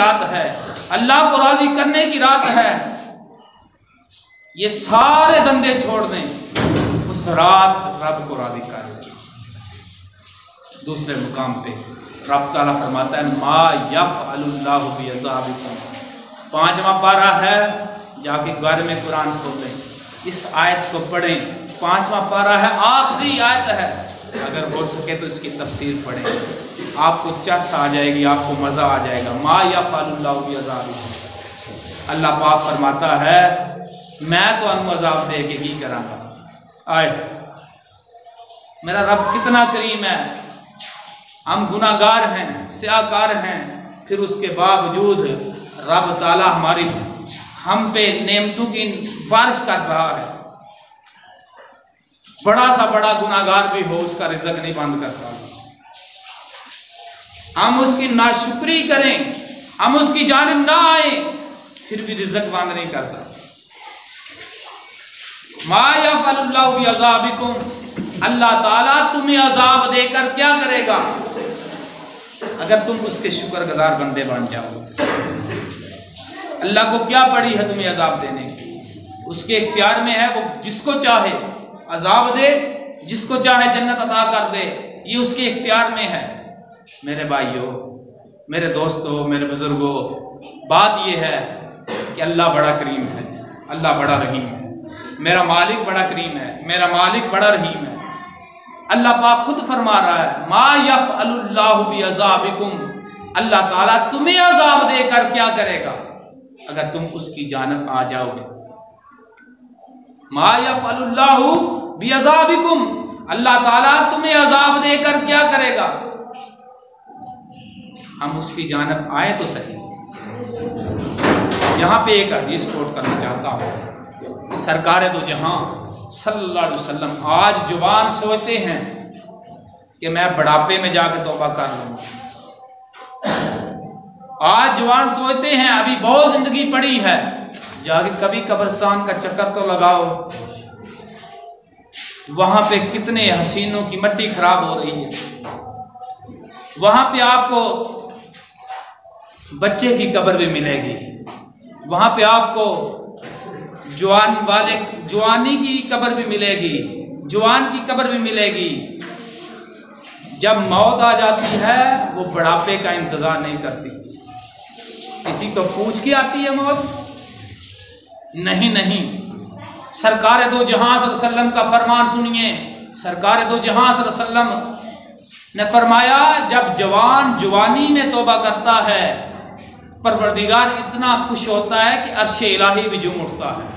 रात है, अल्लाह को राजी करने की रात है। ये सारे धंधे छोड़ दें, उस रात रब को राजी कर। दूसरे मुकाम पे रब ताला फरमाता है मा यफ़अलुल्लाहु बिअज़ाबिकुम। 5वां पारा है, जाके घर में कुरान खोलें, इस आयत को पढ़ें। 5वां पारा है, आखिरी आयत है, अगर हो सके तो इसकी तफसीर पढ़ें, आपको चस आ जाएगी, आपको मज़ा आ जाएगा। मा यफ़अलुल्लाहु बिअज़ाबिकुम। अल्लाह पाक फरमाता है मैं तो अज़ाब दे के की करांगा। आए मेरा रब कितना करीम है। हम गुनाहगार हैं, स्याहकार हैं, फिर उसके बावजूद रब ताला हमारी हम पे नेमतों की बारिश कर रहा है। बड़ा सा बड़ा गुनाहगार भी हो, उसका रिज़्क़ नहीं बंद करता। हम उसकी नाशुक्री करें, हम उसकी जानिब ना आए, फिर भी रिज़्क़ बंद नहीं करता। मा यफ़अलुल्लाहु बिअज़ाबिकुम। अल्लाह ताला तुम्हें अजाब देकर क्या करेगा अगर तुम उसके शुक्रगुजार बंदे बन जाओ। अल्लाह को क्या पड़ी है तुम्हें अजाब देने की? उसके इख्तियार में है, वो जिसको चाहे अजाब दे, जिसको चाहे जन्नत अता कर दे, ये उसके इख्तियार में है। मेरे भाइयों, मेरे दोस्तों, मेरे बुजुर्गों, बात ये है कि अल्लाह बड़ा करीम है, अल्लाह बड़ा रहीम है। मेरा मालिक बड़ा करीम है, मेरा मालिक बड़ा रहीम है। अल्लाह पाक खुद फरमा रहा है मा यफ़अलुल्लाहु बिअज़ाबिकुम। अल्लाह ताला तुम्हें अजाब देकर क्या करेगा अगर तुम उसकी जानब आ जाओगे। मा यफ़अलुल्लाहु बिअज़ाबिकुम। अल्लाह ताला तुम्हें अजाब देकर क्या करेगा। हम उसकी जानब आए तो सही। यहाँ पे एक हदीस कोट करना चाहता हूँ। सरकार दो जहां सल्लल्लाहु अलैहि वसल्लम आज जवान सोचते हैं कि मैं बुढ़ापे में जाकर तौबा कर लूँ। आज जवान सोचते हैं अभी बहुत जिंदगी पड़ी है, जाके कभी कब्रिस्तान का चक्कर तो लगाओ। वहां पे कितने हसीनों की मट्टी खराब हो रही है। वहां पे आपको बच्चे की कब्र भी मिलेगी, वहां पे आपको जवानी की कब्र भी मिलेगी, जवान की कब्र भी मिलेगी। जब मौत आ जाती है वो बुढ़ापे का इंतजार नहीं करती। किसी को पूछ के आती है मौत? नहीं नहीं। सरकार दो जहां सल्लल्लाहु अलैहि वसल्लम का फरमान सुनिए। सरकार दो जहां सल्लल्लाहु अलैहि वसल्लम ने फरमाया जब जवान जवानी में तौबा करता है, परवरदिगार इतना खुश होता है कि अर्श इलाही भी झूम उठता है।